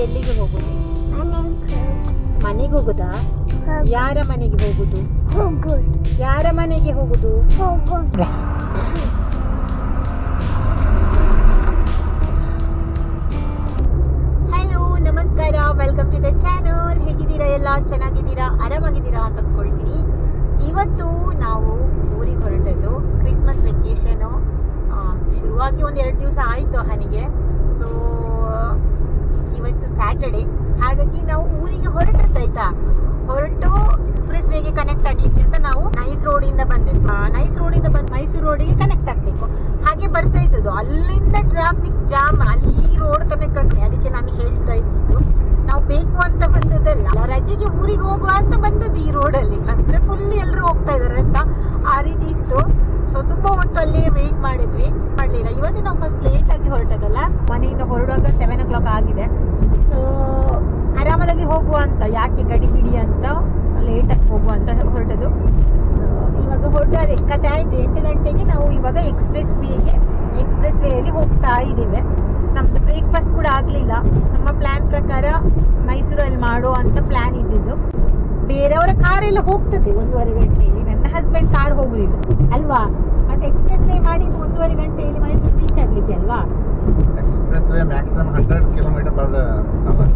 ಎಲ್ಲಿಗೆ ಹೋಗುದು? ಮನೆಗೆ ಹೋಗುದಾ? ಯಾರ ಮನೆಗೆ ಹೋಗುದು? ಯಾರ ಮನೆಗೆ ಹೋಗುದು? ಹಲೋ, ನಮಸ್ಕಾರ, ವೆಲ್ಕಮ್ ಟು ದ ಚಾನಲ್. ಹೇಗಿದ್ದೀರಾ? ಎಲ್ಲ ಚೆನ್ನಾಗಿದ್ದೀರಾ, ಆರಾಮಾಗಿದ್ದೀರಾ ಅಂತ ಅಂದ್ಕೊಳ್ತೀನಿ. ಇವತ್ತು ನಾವು ಊರಿಗೆ ಹೊರಟದ್ದು. ಕ್ರಿಸ್ಮಸ್ ವೆಕೇಶನ್ ಶುರುವಾಗಿ ಒಂದು 2 ದಿವಸ ಆಯಿತು ಹನಿಗೆ. ಸೊ ಇವತ್ತು ಸ್ಯಾಟರ್ಡೆ, ಹಾಗಾಗಿ ನಾವು ಊರಿಗೆ ಹೊರಟಿರ್ತಾಯ್ತಾ. ಹೊರಟು ಎಕ್ಸ್ಪ್ರೆಸ್ ವೇಗೆ ಕನೆಕ್ಟ್ ಆಗ್ಲಿಕ್ಕೆ ಅಂತ ನಾವು ನೈಸ್ ರೋಡಿಂದ ಬಂದಿದ್ದು. ನೈಸ್ ರೋಡಿಂದ ಬಂದು ಮೈಸೂರು ರೋಡಿಗೆ ಕನೆಕ್ಟ್ ಆಗ್ಬೇಕು. ಹಾಗೆ ಬರ್ತಾ ಇದ್ದದ್ದು. ಅಲ್ಲಿಂದ ಟ್ರಾಫಿಕ್ ಜಾಮ್, ಅಲ್ಲಿ ಈ ರೋಡ್ ತನಕ. ಅದಕ್ಕೆ ನಾನು ಹೇಳ್ತಾ ಇದ್ದಿದ್ದು, ನಾವು ಬೇಕು ಅಂತ ಬಂದದ್ದಲ್ಲ, ರಜೆಗೆ ಊರಿಗೆ ಹೋಗುವ ಅಂತ ಬಂದದ್ದು ಈ ರೋಡಲ್ಲಿ. ಅಂದ್ರೆ ಫುಲ್ ಎಲ್ಲರೂ ಹೋಗ್ತಾ ಇದಾರೆ ಅಂತ ಆ ರೀತಿ ಇತ್ತು. ಸೊ ತುಂಬಾ ಹೊತ್ತು ಅಲ್ಲೇ ವೇಟ್ ಮಾಡಲಿಲ್ಲ. ಇವತ್ತು ನಾವು ಫಸ್ಟ್ ಲೇಟ್ ಆಗಿ ಹೊರಟದಲ್ಲ, ಮನೆಯಿಂದ ಹೊರಡುವಾಗ 7 o'clock ಆಗಿದೆ. ಸೊ ಆರಾಮದಲ್ಲಿ ಹೋಗುವ ಅಂತ, ಯಾಕೆ ಗಡಿಬಿಡಿ ಅಂತ ಲೇಟಾಗಿ ಹೋಗುವ ಅಂತ ಹೊರಟದು. ಸೊ ಇವಾಗ ಹೊರಟದೆ ಕತೆ ಆಯ್ತು. 8 ಗಂಟೆಗೆ ನಾವು ಇವಾಗ ಎಕ್ಸ್ಪ್ರೆಸ್ ವೇಯಲ್ಲಿ ಹೋಗ್ತಾ ಇದ್ದೀವಿ. ನಮ್ದು ಬ್ರೇಕ್ಫಾಸ್ಟ್ ಕೂಡ ಆಗ್ಲಿಲ್ಲ. ನಮ್ಮ ಪ್ಲಾನ್ ಪ್ರಕಾರ ಮೈಸೂರಲ್ಲಿ ಮಾಡೋ ಅಂತ ಪ್ಲಾನ್ ಇದ್ದಿದ್ದು. ಬೇರೆಯವರ ಕಾರೆಲ್ಲ ಹೋಗ್ತದೆ 1.5 ಗಂಟೆಯಲ್ಲಿ. ನನ್ನ ಹಸ್ಬೆಂಡ್ ಕಾರ್ ಹೋಗುದಿಲ್ಲ ಅಲ್ವಾ. ಮತ್ತೆ ಎಕ್ಸ್ಪ್ರೆಸ್ ವೇ ಮಾಡಿದ್ದು 1.5 ಗಂಟೆಯಲ್ಲಿ ಮೈಸೂರು ರೀಚ್ ಆಗ್ಲಿಕ್ಕೆ ಅಲ್ವಾ. Express way maximum 100 kilometre per hour.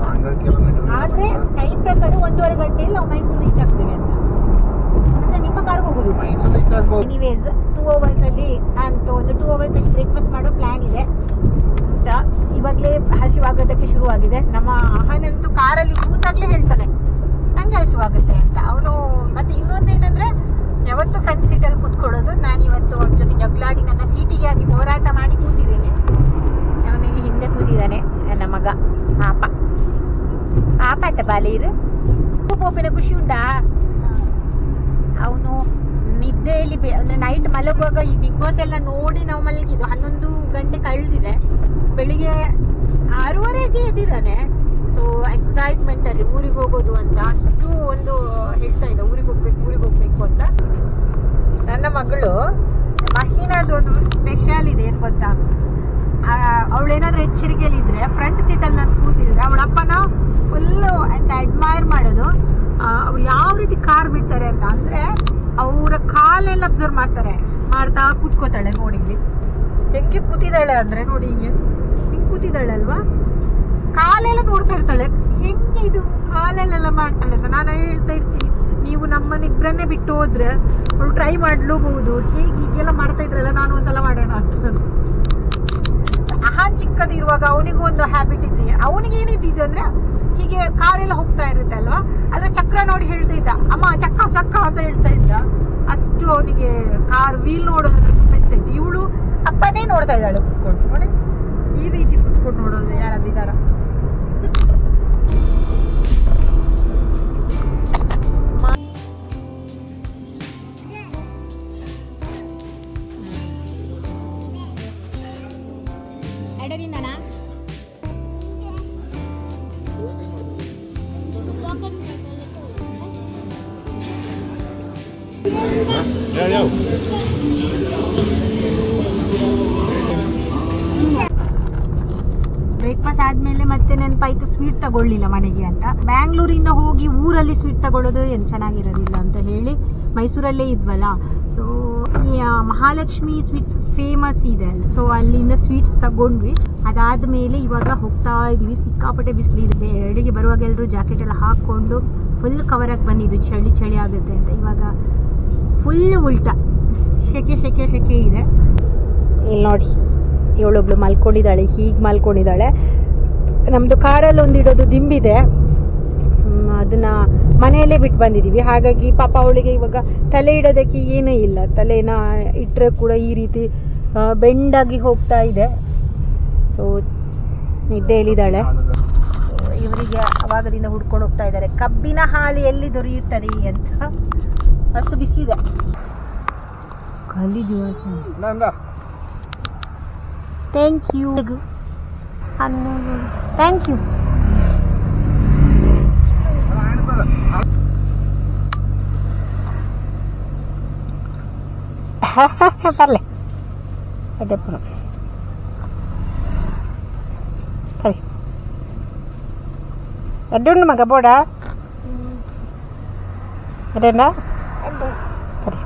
100 kilometre ಆದ್ರೆ ಟೈಮ್ ಪ್ರಕಾರ 1.5 ಗಂಟೆಯಲ್ಲಿ ನಾವು ಮೈಸೂರು ರೀಚ್ ಆಗ್ತೇವೆ ಅಂತ. ಅಂದ್ರೆ ನಿಮ್ಮ ಕಾರ್ ಹೋಗುದು ಮೈಸೂರು ರೀಚ್ ಆಗ್ಬೋದು. ಎನಿವೇಸ್ 2 hours ಅಲ್ಲಿ ಅಂತ ಒಂದು 2 hours ಅಲ್ಲಿ ಬ್ರೇಕ್ಫಾಸ್ಟ್ ಮಾಡೋ ಪ್ಲಾನ್ ಇದೆ ಅಂತ. ಇವಾಗಲೇ ಹಸಿವಾಗೋದಕ್ಕೆ ಶುರುವಾಗಿದೆ. ನಮ್ಮ ಅಹನಂತೂ ಕಾರಲ್ಲಿ ಕೂತಾಗ್ಲೇ ಹೇಳ್ತಾನೆ ನಂಗೆ ಹಸಿವಾಗುತ್ತೆ ಅಂತ. ಅವನು ಮತ್ತೆ ಇನ್ನೊಂದೇನಂದ್ರೆ, ಯಾವತ್ತು ಫ್ರಂಟ್ ಸೀಟಲ್ಲಿ ಕೂತ್ಕೊಳ್ಳೋದು. ನಾನು ಇವತ್ತು ಅವನ ಜೊತೆ ಜಗಳಾಡಿ ನನ್ನ ಸೀಟಿಗೆ ಆಗಿ ಹೋರಾಟ ಮಾಡಿ ಕೂತಿದ್ದೇನೆ. ಅವನಿಲ್ಲಿ ಹಿಂದೆ ಕೂತಿದ್ದಾನೆ ನನ್ನ ಮಗ ಪಾಪ ಬಾಲೀರು. ಪೋಪಿನ ಖುಷಿ ಉಂಟಾ? ಅವನು ನಿದ್ದೆಯಲ್ಲಿ ಅಂದ್ರೆ ನೈಟ್ ಮಲಗುವಾಗ ಈ ಬಿಗ್ ಬಾಸ್ ಎಲ್ಲ ನೋಡಿ ನಾವು ಮಲಗಿದ್ದು 11 ಗಂಟೆ ಕಳೆದಿದೆ. ಬೆಳಿಗ್ಗೆ 6:30ಗೆ ಎದ್ದಿದ್ದಾನೆ. ಸೊ ಎಕ್ಸೈಟ್ಮೆಂಟ್ ಅಲ್ಲಿ ಊರಿಗೆ ಹೋಗೋದು ಅಂತ ಅಷ್ಟು ಒಂದು ಹೇಳ್ತಾ ಇದ್ದ, ಊರಿಗೆ ಹೋಗ್ಬೇಕು ಅಂತ. ನನ್ನ ಮಗಳು ಮಹಿನಾದು ಒಂದು ಸ್ಪೆಷಲ್ ಇದೆ, ಏನ್ ಗೊತ್ತಾ? ಅವಳೇನಾದ್ರೂ ಎಚ್ಚರಿಕೆಯಲ್ಲಿ ಇದ್ರೆ ಫ್ರಂಟ್ ಸೀಟಲ್ಲಿ ನಾನು ಕೂತಿದ್ರೆ ಅವಳಪ್ಪನ ಫುಲ್ಲು ಅಂತ ಅಡ್ಮೈರ್ ಮಾಡೋದು. ಅವ್ರು ಯಾವ ರೀತಿ ಕಾರ್ ಬಿಡ್ತಾರೆ ಅಂತ ಅಂದ್ರೆ, ಅವರ ಕಾಲೆಲ್ಲ ಅಬ್ಸರ್ವ್ ಮಾಡ್ತಾ ಕೂತ್ಕೋತಾಳೆ. ನೋಡಿ ಇಲ್ಲಿ ಹೆಂಗೆ ಕೂತಿದ್ದಾಳೆ ಅಂದ್ರೆ, ನೋಡಿ ಹಿಂಗೆ ಕೂತಿದ್ದಾಳೆ ಅಲ್ವಾ. ಕಾಲೆಲ್ಲ ನೋಡ್ತಾ ಇರ್ತಾಳೆ, ಹೆಂಗೆ ಇದು ಕಾಲೆಲ್ಲ ಮಾಡ್ತಾಳೆ ಅಂತ. ನಾನು ಹೇಳ್ತಾ ಇರ್ತೀನಿ, ನೀವು ನಮ್ಮನ್ನಿಬ್ಬರನ್ನೇ ಬಿಟ್ಟು ಹೋದ್ರೆ ಅವಳು ಟ್ರೈ ಮಾಡ್ಲೂಬಹುದು. ಹೇಗೆ ಈಗೆಲ್ಲ ಮಾಡ್ತಾ ಇದ್ರಲ್ಲ, ನಾನು ಒಂದ್ಸಲ ಮಾಡೋಣ ಅಂತ. ಅಹಾನ್ ಚಿಕ್ಕದಿರುವಾಗ ಅವನಿಗೂ ಒಂದು ಹ್ಯಾಬಿಟ್ ಇತ್ತು. ಅವನಿಗೆ ಏನಿದ್ದು ಅಂದ್ರೆ, ಹೀಗೆ ಕಾರೆಲ್ಲ ಹೋಗ್ತಾ ಇರುತ್ತೆ ಅಲ್ವಾ, ಅದ್ರ ಚಕ್ರ ನೋಡಿ ಹೇಳ್ತಾ ಇದ್ದ, ಅಮ್ಮ ಚಕ್ಕ ಅಂತ ಹೇಳ್ತಾ ಇದ್ದ. ಅಷ್ಟು ಅವನಿಗೆ ಕಾರ್ ವೀಲ್ ನೋಡೋದು ತುಂಬಾ ಇಷ್ಟ ಇತ್ತು. ಇವಳು ಅಪ್ಪನೇ ನೋಡ್ತಾ ಇದ್ದಾಳೆ ಕುತ್ಕೊಂಡು. ನೋಡಿ ಈ ರೀತಿ ಕುತ್ಕೊಂಡು ನೋಡೋದು ಯಾರಾದ್ರೂ ಇದ್ದಾರ? ಎಡದಿಂದನಾ? ಬ್ರೇಕ್ಫಾಸ್ಟ್ ಆದ್ಮೇಲೆ ಮತ್ತೆ ನೆನಪಾಯ್ತು ಸ್ವೀಟ್ ತಗೊಳ್ಳಿಲ್ಲ ಮನೆಗೆ ಅಂತ. ಬ್ಯಾಂಗ್ಳೂರಿಂದ ಹೋಗಿ ಊರಲ್ಲಿ ಸ್ವೀಟ್ ತಗೊಳ್ಳೋದು ಏನು ಚೆನ್ನಾಗಿರೋದಿಲ್ಲ ಅಂತ ಹೇಳಿ ಮೈಸೂರಲ್ಲೇ ಇದ್ವಲ್ಲ. ಸೊ ಈ ಮಹಾಲಕ್ಷ್ಮಿ ಸ್ವೀಟ್ಸ್ ಫೇಮಸ್ ಇದೆ ಅಲ್ಲ, ಸೊ ಅಲ್ಲಿಂದ ಸ್ವೀಟ್ಸ್ ತಗೊಂಡ್ವಿ. ಅದಾದ್ಮೇಲೆ ಇವಾಗ ಹೋಗ್ತಾ ಇದೀವಿ. ಸಿಕ್ಕಾಪಟ್ಟೆ ಬಿಸಿಲಿದೆ. ಎಡೆಗೆ ಬರುವಾಗ ಎಲ್ಲರೂ ಜಾಕೆಟ್ ಎಲ್ಲ ಹಾಕೊಂಡು ಫುಲ್ ಕವರ್ ಆಗಿ ಬಂದಿದ್ದು, ಚಳಿ ಆಗುತ್ತೆ ಅಂತ. ಇವಾಗ ಫುಲ್ ಉಲ್ಟಾ ಸೆಕೆ ಇದೆ. ಇಲ್ಲಿ ನೋಡಿ, ಇವಳೊಬ್ಳು ಮಲ್ಕೊಂಡಿದ್ದಾಳೆ, ಹೀಗೆ ಮಲ್ಕೊಂಡಿದ್ದಾಳೆ. ನಮ್ದು ಕಾರಲ್ಲಿ ಒಂದಿಡೋದು ದಿಂಬಿದೆ, ಅದನ್ನ ಮನೆಯಲ್ಲೇ ಬಿಟ್ಟು ಬಂದಿದ್ದೀವಿ. ಹಾಗಾಗಿ ಪಾಪ ಅವಳಿಗೆ ಇವಾಗ ತಲೆ ಇಡೋದಕ್ಕೆ ಏನೂ ಇಲ್ಲ. ತಲೆನ ಇಟ್ಟರೆ ಕೂಡ ಈ ರೀತಿ ಬೆಂಡಾಗಿ ಹೋಗ್ತಾ ಇದೆ. ಸೊ ನಿದ್ದೆಯಲ್ಲಿದ್ದಾಳೆ. ಇವರಿಗೆ ಅವಾಗದಿಂದ ಹುಡ್ಕೊಂಡು ಹೋಗ್ತಾ ಇದ್ದಾರೆ, ಕಬ್ಬಿನ ಹಾಲು ಎಲ್ಲಿ ದೊರೆಯುತ್ತದೆ ಅಂತ. ಅಷ್ಟು ಬಿಸಿಲಿದೆ. Thank you. ಬರ್ಲೆ ಅಡ್ಡಪ್ಪನ ಸರಿ. ಎಡ್ಡುಂಡು ಮಗ ಬೋಡ ಅದೇನಾ ಸರಿ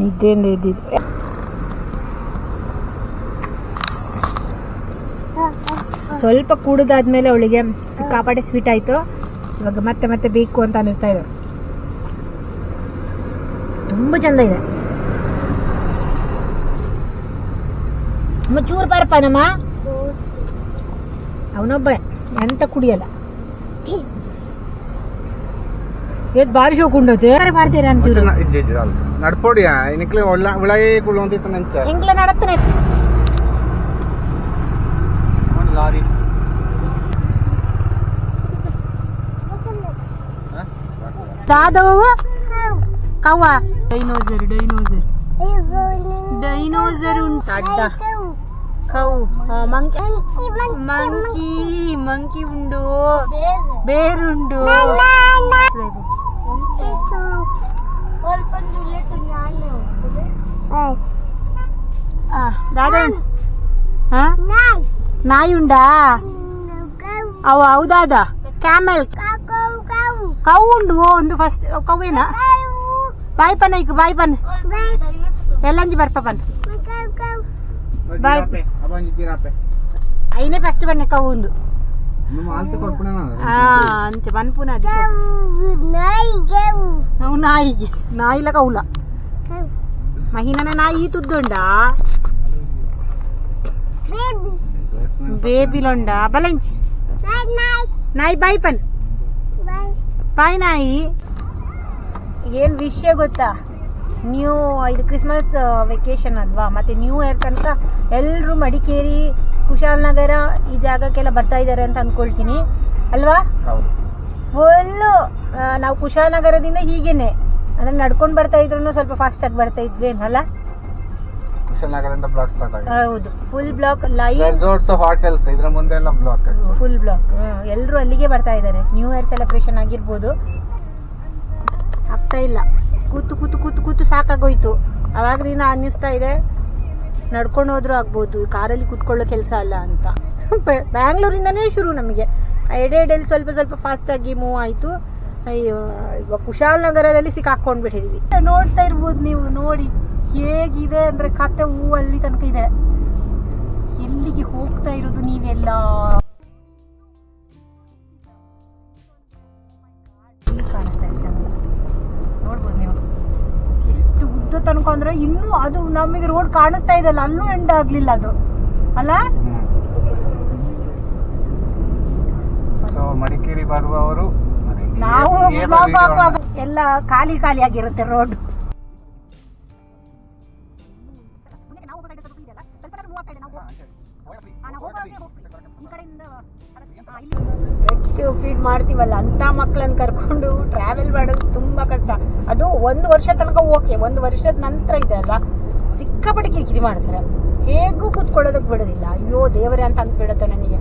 ನಿದ್ದೆಯಿಂದ ಇದ್ದಿದ್ದು ಸ್ವಲ್ಪ ಕೂಡದಾದ್ಮೇಲೆ ಅವಳಿಗೆ ಸಿಕ್ಕಾಪಟ್ಟೆ ಸ್ವೀಟ್ ಆಯ್ತು. ಇವಾಗ ಮತ್ತೆ ಮತ್ತೆ ಬೇಕು ಅಂತ ಅನಿಸ್ತಾ ಇದೆ. ತುಂಬ ಚಂದ ಇದೆ. ಚೂರು ಪಾರಪ್ಪ ನಮ್ಮ ಅವನೊಬ್ಬ ಎಂತ ಕುಡಿಯಲ್ಲ. ಇವತ್ತು ಬಾರಿ ಶೋಕ್ ಉಂಡೋದು ಮಾಡ್ತೀರಾ ಅಂಚೂರು ನಡ್ಪೋಡಿಯಾ എനിക്കില് ഉളകെ കുളോന്തിട്ട് നെഞ്ച ಎಂಗ್ಲ ನಡತ್ತನೆ ಲಾರಿ ದಾದವ ಕವ್ವ ಡೈನೋಸರ್ ಡೈನೋಸರ್ ಡೈನೋಸರ್ ಉಂಟು ಅಡ್ಡ ಕೌ ಮಂಕಿ ಮಂಕಿ ಮಂಕಿ ಉಂಡು ಬೇರುಂಡು ದಾದಾ ನಾಯಿ ಉಂಡಾ ಅವ ಹೌದಾದ ಕ್ಯಾಮೆಲ್ ಕೌ ಉಂಡು ಒಂದು ಫಸ್ಟ್ ಕೌವೇನ ಬಾಯ್ ಪನ್ ಐಕು ಬಾಯ್ ಪನ್ ಎಲ್ಲಂಜಿ ಬರ್ಪ ಪನ್ ಬಾಯ್ ಐನೇ ಫಸ್ಟ್ ಬನ್ನೆ ಕೌ ಉಂದು ಅಂಚ ಬನ್ಪುನ ನಾವು ನಾಯಿಗೆ ನಾಯಿಲ ಕೌಲ ಮಹಿನನ ನಾಯಿ ತುದ್ದುಂಡಾ ಬೇಬಿಲೊಂಡ ಬಲಂಚಿ ನಾಯಿ ಬಾಯ್ ಪನ್ ಬಾಯ್ ನಾಯಿ. ಏನ್ ವಿಷಯ ಗೊತ್ತಾ, ನ್ಯೂ ಇದು ಕ್ರಿಸ್ಮಸ್ ವೆಕೇಶನ್ ಅಲ್ವಾ, ಮತ್ತೆ ನ್ಯೂ ಇಯರ್ ತನಕ ಎಲ್ಲರೂ ಮಡಿಕೇರಿ ಕುಶಾಲನಗರ ಈ ಜಾಗಕ್ಕೆಲ್ಲ ಬರ್ತಾ ಇದ್ದಾರೆ ಅಂತ ಅನ್ಕೊಳ್ತೀನಿ ಅಲ್ವಾ. ಫುಲ್ಲು ನಾವು ಕುಶಾಲನಗರದಿಂದ ಹೀಗೇನೆ ಅಂದ್ರೆ ನಡ್ಕೊಂಡು ಬರ್ತಾ ಇದ್ರು ಸ್ವಲ್ಪ ಫಾಸ್ಟ್ ಆಗಿ ಬರ್ತಾ ಇದ್ವಿ ಅಲ್ಲ. ಕುಶಾಲನಗರದಿಂದ ಬ್ಲಾಕ್ ಸ್ಟಾರ್ಟ್ ಆಗಿದೆ. ಹೌದು, full block live resorts hotels ಇದ್ರ ಮುಂದೆ ಎಲ್ಲ ಬ್ಲಾಕ್ ಫುಲ್ ಬ್ಲಾಕ್. ಎಲ್ಲರೂ ಅಲ್ಲಿಗೆ ಬರ್ತಾ ಇದ್ದಾರೆ. ನ್ಯೂ ಇಯರ್ ಸೆಲೆಬ್ರೇಷನ್ ಆಗಿರ್ಬೋದು. ಆಗ್ತಾ ಇಲ್ಲ, ಕೂತು ಕೂತು ಕೂತು ಕೂತು ಸಾಕಾಗೋಯ್ತು. ಅವಾಗದಿಂದ ಅನ್ನಿಸ್ತಾ ಇದೆ ನಡ್ಕೊಂಡು ಹೋದ್ರೂ ಆಗ್ಬೋದು, ಕಾರಲ್ಲಿ ಕೂತ್ಕೊಳ್ಳೋ ಕೆಲಸ ಅಲ್ಲ ಅಂತ. ಬ್ಯಾಂಗ್ಳೂರಿಂದನೇ ಶುರು ನಮಗೆ. ಎಡೆಯಲ್ಲಿ ಸ್ವಲ್ಪ ಸ್ವಲ್ಪ ಫಾಸ್ಟ್ ಆಗಿ ಮೂವ್ ಆಯ್ತು. ಅಯ್ಯೋ, ಇವಾಗ ಕುಶಾಲನಗರದಲ್ಲಿ ಸಿಕ್ಕಾಕೊಂಡ್ಬಿಟ್ಟಿದೀವಿ. ನೋಡ್ತಾ ಇರ್ಬೋದು ನೀವು, ನೋಡಿ ಹೇಗಿದೆ ಅಂದ್ರೆ ಕತೆ ಹೂ ಅಲ್ಲಿ ತನಕ ಇದೆ. ಎಲ್ಲಿಗೆ ಹೋಗ್ತಾ ಇರೋದು ನೀವೆಲ್ಲ ಕಾಣಿಸ್ತಾ ಇದೆ ಚಂದ ನೋಡ್ಬೋದು ನೀವು. ಎಷ್ಟು ಉದ್ದ ತನಕ ಅಂದ್ರೆ ಇನ್ನೂ ಅದು ನಮಗೆ ರೋಡ್ ಕಾಣಿಸ್ತಾ ಇದೆಲ್ಲ, ಅಲ್ಲೂ ಎಂಡ್ ಆಗ್ಲಿಲ್ಲ ಅದು ಅಲ್ಲ. ಮಡಿಕೇರಿ ಬರುವವರು ನಾವು ಎಲ್ಲ ಖಾಲಿ ಖಾಲಿ ಆಗಿರುತ್ತೆ ರೋಡ್. ಎಷ್ಟು ಫೀಡ್ ಮಾಡ್ತೀವಲ್ಲ ಅಂತ ಮಕ್ಕಳನ್ನ ಕರ್ಕೊಂಡು ಟ್ರಾವೆಲ್ ಮಾಡೋದು ತುಂಬಾ ಕಷ್ಟ. ಅದು 1 ವರ್ಷ ತನಕ ಓಕೆ, 1 ವರ್ಷದ ನಂತರ ಇದೆ ಅಲ್ಲ ಸಿಕ್ಕಾಪಟ್ಟೆ ಕಿರಿಕಿರಿ ಮಾಡ್ತಾರೆ. ಹೇಗೂ ಕೂತ್ಕೊಳ್ಳೋದಕ್ಕೆ ಬಿಡೋದಿಲ್ಲ. ಅಯ್ಯೋ ದೇವರೇ ಅಂತ ಅನ್ಸ್ಬಿಡುತ್ತೆ ನನಗೆ.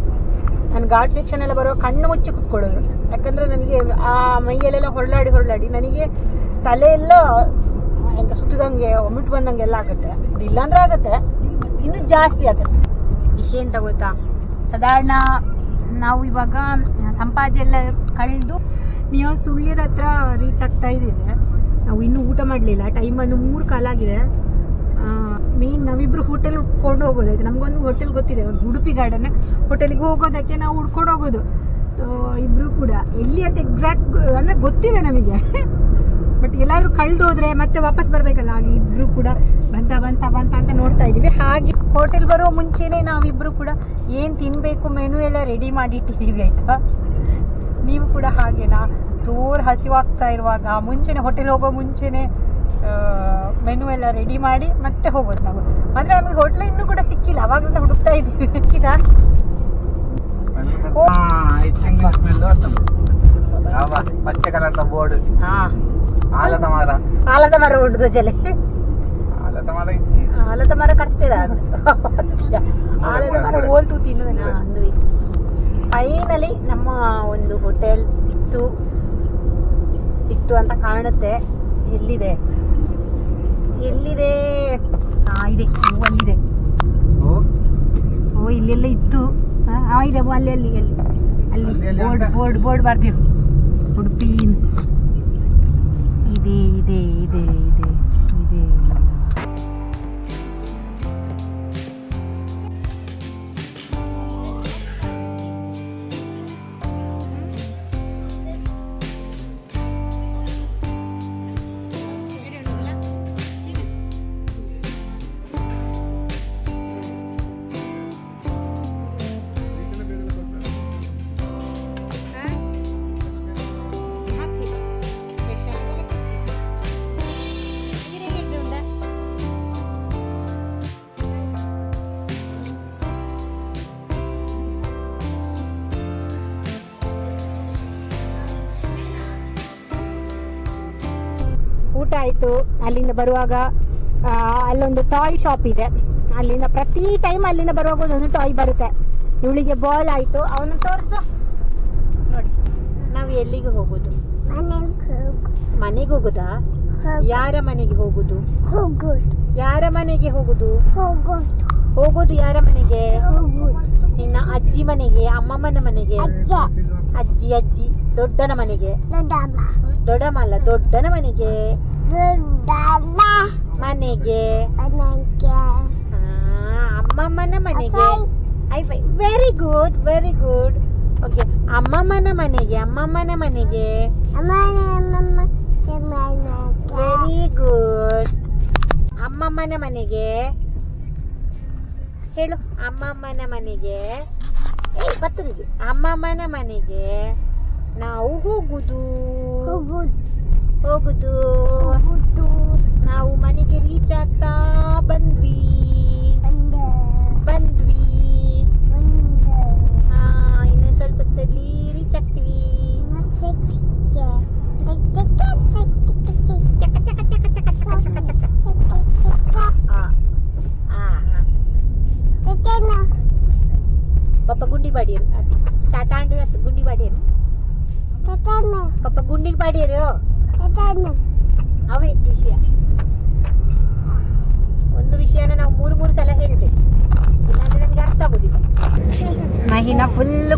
ನಾನು ಘಾಟ್ ಸೆಕ್ಷನ್ ಎಲ್ಲ ಬರೋ ಕಣ್ಣು ಮುಚ್ಚಿ ಕೂತ್ಕೊಳ್ಳೋದು. ಯಾಕಂದ್ರೆ ನನಗೆ ಆ ಮೈಯಲ್ಲೆಲ್ಲ ಹೊರಳಾಡಿ ಹೊರಳಾಡಿ ನನಗೆ ತಲೆ ಎಲ್ಲ ಎಂತ ಸುತ್ತದಂಗೆ ಒಮ್ಮಿಟ್ಟು ಬಂದಂಗೆ ಎಲ್ಲ ಆಗುತ್ತೆ. ಅದು ಇಲ್ಲಾಂದ್ರೆ ಆಗುತ್ತೆ, ಇನ್ನೂ ಜಾಸ್ತಿ ಆಗುತ್ತೆ. ವಿಷಯ ಎಂತ ಗೊತ್ತಾ, ಸಾಧಾರಣ ನಾವು ಇವಾಗ ಸಂಪಾಜೆ ಎಲ್ಲ ಕಳೆದು ನೀವು ಸುಳ್ಯದ ಹತ್ರ ರೀಚ್ ಆಗ್ತಾ ಇದ್ದೀವಿ. ನಾವು ಇನ್ನೂ ಊಟ ಮಾಡಲಿಲ್ಲ. ಟೈಮ್ ಒಂದು 3 ಕಾಲಾಗಿದೆ. ಮೇನ್ ನಾವಿಬ್ರು ಹೋಟೆಲ್ ಹುಡ್ಕೊಂಡು ಹೋಗೋದಕ್ಕೆ, ನಮಗೊಂದು ಹೋಟೆಲ್ ಗೊತ್ತಿದೆ, ಒಂದು ಉಡುಪಿ ಗಾರ್ಡನ್ ಹೋಟೆಲ್ಗೆ ಹೋಗೋದಕ್ಕೆ ನಾವು ಹುಡ್ಕೊಂಡು ಹೋಗೋದು. ಸೊ ಇಬ್ರು ಕೂಡ ಎಲ್ಲಿ ಅಂತ ಎಕ್ಸಾಕ್ಟ್ ಅಂದರೆ ಗೊತ್ತಿದೆ ನಮಗೆ, ಬಟ್ ಎಲ್ಲಾದ್ರೂ ಕಳೆದು ಹೋದ್ರೆ ಮತ್ತೆ ವಾಪಸ್ ಬರ್ಬೇಕಲ್ಲ. ಹಾಗೆ ಇಬ್ರು ಕೂಡ ಬಂತ ಬಂತ ಬಂತ ಅಂತ ನೋಡ್ತಾ ಇದೀವಿ. ಹಾಗೆ ಹೋಟೆಲ್ ಬರೋ ಮುಂಚೆನೆ ನಾವಿಬ್ರು ಕೂಡ ಏನ್ ತಿನ್ಬೇಕು ಮೆನು ಎಲ್ಲ ರೆಡಿ ಮಾಡಿಟ್ಟಿದೀವಿ ಆಯ್ತಾ. ನೀವು ಕೂಡ ಹಾಗೇನಾ, ದೂರ ಹಸಿವಾಗ್ತಾ ಇರುವಾಗ ಮುಂಚೆನೆ ಹೋಟೆಲ್ ಹೋಗೋ ಮುಂಚೆನೆ ಮೆನು ಎಲ್ಲ ರೆಡಿ ಮಾಡಿ ಮತ್ತೆ ಹೋಗೋದು ನಾವು. ಅಂದ್ರೆ ನಮಗೆ ಹೋಟ್ಲ್ ಇನ್ನೂ ಕೂಡ ಸಿಕ್ಕಿಲ್ಲ, ಅವಾಗಲಿಂದ ಹುಡುಕ್ತಾ ಇದೀವಿ. ಸಿಕ್ಕಿದ ಪಚ್ಚೆ ಕಲರ್ದ ಬೋರ್ಡ್, ಆಲದ ಮರ ಉಂಟು ಜಲೆ, ಆಲದ ಮರ ಕಟ್ತೀರ, ಆಲದ ಮರ ಹೋಲ್ತು ತಿನ್ನುವೇನ ಅಂದ್ವಿ. ಫೈನಲಿ ನಮ್ಮ ಒಂದು ಹೋಟೆಲ್ ಸಿಕ್ತು ಅಂತ ಕಾಣುತ್ತೆ. ಎಲ್ಲಿದೆ ಎಲ್ಲಿದೆ? ಇದೆ ಹೂ ಅಲ್ಲಿದೆ. ಓ ಇಲ್ಲೆಲ್ಲ ಇತ್ತು. ಇದೆ ಹೂ ಅಲ್ಲಿ ಅಲ್ಲಿ ಅಲ್ಲಿ ಅಲ್ಲಿ ಬೋರ್ಡ್ ಬರ್ದಿರು ಉಡುಪಿ. ಇದೆ ಇದೆ ಇದೆ ಇದೆ ಇದೆ. ಊಟ ಆಯಿತು. ಅಲ್ಲಿಂದ ಬರುವಾಗ ಅಲ್ಲೊಂದು ಟಾಯ್ ಶಾಪ್ ಇದೆ. ಅಲ್ಲಿಂದ ಪ್ರತಿ ಟೈಮ್ ಅಲ್ಲಿಂದ ಬರುವಾಗ ಒಂದೊಂದು ಟಾಯ್ ಬರುತ್ತೆ. ಇವಳಿಗೆ ಬಾಲ್ ಆಯಿತು. ಅವನು ತೋರಿಸು ನೋಡಿ. ನಾವು ಎಲ್ಲಿಗೆ ಹೋಗೋದು? ಮನೆಗೆ ಹೋಗುದಾ? ಯಾರ ಮನೆಗೆ ಹೋಗುದು? ಯಾರ ಮನೆಗೆ ಹೋಗುದು? ಹೋಗೋದು ಯಾರ ಮನೆಗೆ? ನಿನ್ನ ಅಜ್ಜಿ ಮನೆಗೆ, ಅಮ್ಮಮ್ಮನ ಮನೆಗೆ, ಅಜ್ಜಿ ಅಜ್ಜಿ ದೊಡ್ಡನ ಮನೆಗೆ, ದೊಡ್ಡಮ್ಮ ಅಲ್ಲ ದೊಡ್ಡನ ಮನೆಗೆ, ಮನೆಗೆ, ಅಮ್ಮಮ್ಮನ ಮನೆಗೆ. Very good very good. Okay, ಅಮ್ಮಮ್ಮನ ಮನೆಗೆ, ಅಮ್ಮಮ್ಮನ ಮನೆಗೆ. Very good. ಅಮ್ಮಮ್ಮನ ಮನೆಗೆ ಹೇಳು. ಅಮ್ಮಮ್ಮನ ಮನೆಗೆ. ಬರ್ತದೆ. ಅಮ್ಮಮ್ಮನ ಮನೆಗೆ ನಾವು ಹೋಗುದು. ನಾವು ಮನೆಗೆ ರೀಚ್ ಆಗ್ತಾ ಬಂದ್ವಿ. ಇನ್ನು ಸ್ವಲ್ಪ ಹೊತ್ತಲ್ಲಿ ರೀಚ್ ಆಗ್ತೀವಿ. ಪಪ್ಪ ಗುಂಡಿ ಬಾಡಿಯರು. ಟಾಟಾ ಅಂಡಿ ಗುಂಡಿ ಬಾಡಿಯರು. ಪಪ್ಪ ಗುಂಡಿಗೆ ಬಾಡಿಯರು. ಅವೇ ವಿಷಯ. ಒಂದು ವಿಷಯನ ನಾವು ಮೂರು ಸಲ ಹೇಳ್ಬೇಕು, ಇಲ್ಲಾಂದ್ರೆ ನಮ್ಗೆ ಅರ್ಥ ಆಗೋದಿಲ್ಲ. ಮಹಿನಾ ಫುಲ್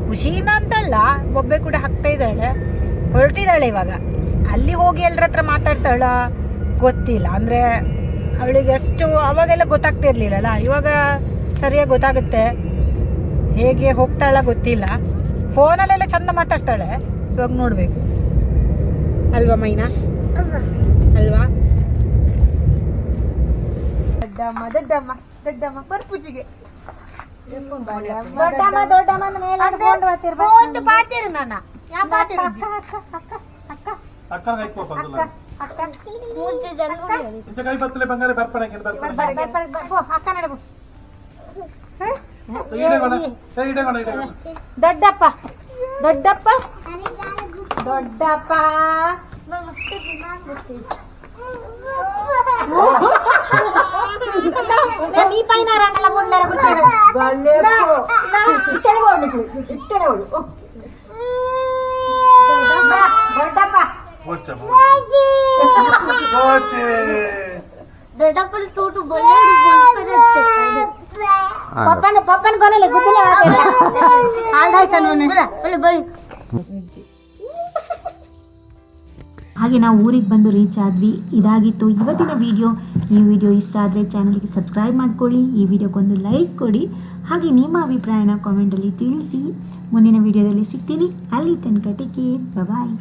ಖುಷಿಯಿಂದ ಅಂತಲ್ಲ, ಬೊಬ್ಬೆ ಕೂಡ ಹಾಕ್ತಾ ಇದ್ದಾಳೆ. ಹೊರಟಿದ್ದಾಳೆ ಇವಾಗ. ಅಲ್ಲಿ ಹೋಗಿ ಎಲ್ಲರ ಹತ್ರ ಮಾತಾಡ್ತಾಳ ಗೊತ್ತಿಲ್ಲ. ಅಂದರೆ ಅವಳಿಗೆ ಅಷ್ಟು ಅವಾಗೆಲ್ಲ ಗೊತ್ತಾಗ್ತಿರ್ಲಿಲ್ಲಲ್ಲ. ಇವಾಗ ಸರಿಯಾಗಿ ಗೊತ್ತಾಗುತ್ತೆ. ಹೇಗೆ ಹೋಗ್ತಾಳ ಗೊತ್ತಿಲ್ಲ. ಫೋನಲ್ಲೆಲ್ಲ ಚಂದ ಮಾತಾಡ್ತಾಳೆ. ಇವಾಗ ನೋಡ್ಬೇಕು ಅಲ್ವಾ ಮೈನಾ? ಅಲ್ವಾ? ದೊಡ್ಡಮ್ಮ ಬರ್ಪೂಜಿಗೆ ದೊಡ್ಡಪ್ಪ మీ పైన రంగల ముందర పప్పని కొనలే గుద్దులే ಹಾಗೆ ನಾವು ಊರಿಗೆ ಬಂದು ರೀಚ್ ಆದ್ವಿ. ಇದಾಗಿತ್ತು ಇವತ್ತಿನ ವಿಡಿಯೋ. ಈ ವಿಡಿಯೋ ಇಷ್ಟ ಆದರೆ ಚಾನಲ್ಗೆ ಸಬ್ಸ್ಕ್ರೈಬ್ ಮಾಡ್ಕೊಳ್ಳಿ. ಈ ವಿಡಿಯೋಗೊಂದು ಲೈಕ್ ಕೊಡಿ. ಹಾಗೆ ನಿಮ್ಮ ಅಭಿಪ್ರಾಯನ ಕಾಮೆಂಟಲ್ಲಿ ತಿಳಿಸಿ. ಮುಂದಿನ ವಿಡಿಯೋದಲ್ಲಿ ಸಿಗ್ತೀನಿ. ಅಲ್ಲಿ ತನಕ ಟೇಕ್ ಕೇರ್. ಬಾಯ್.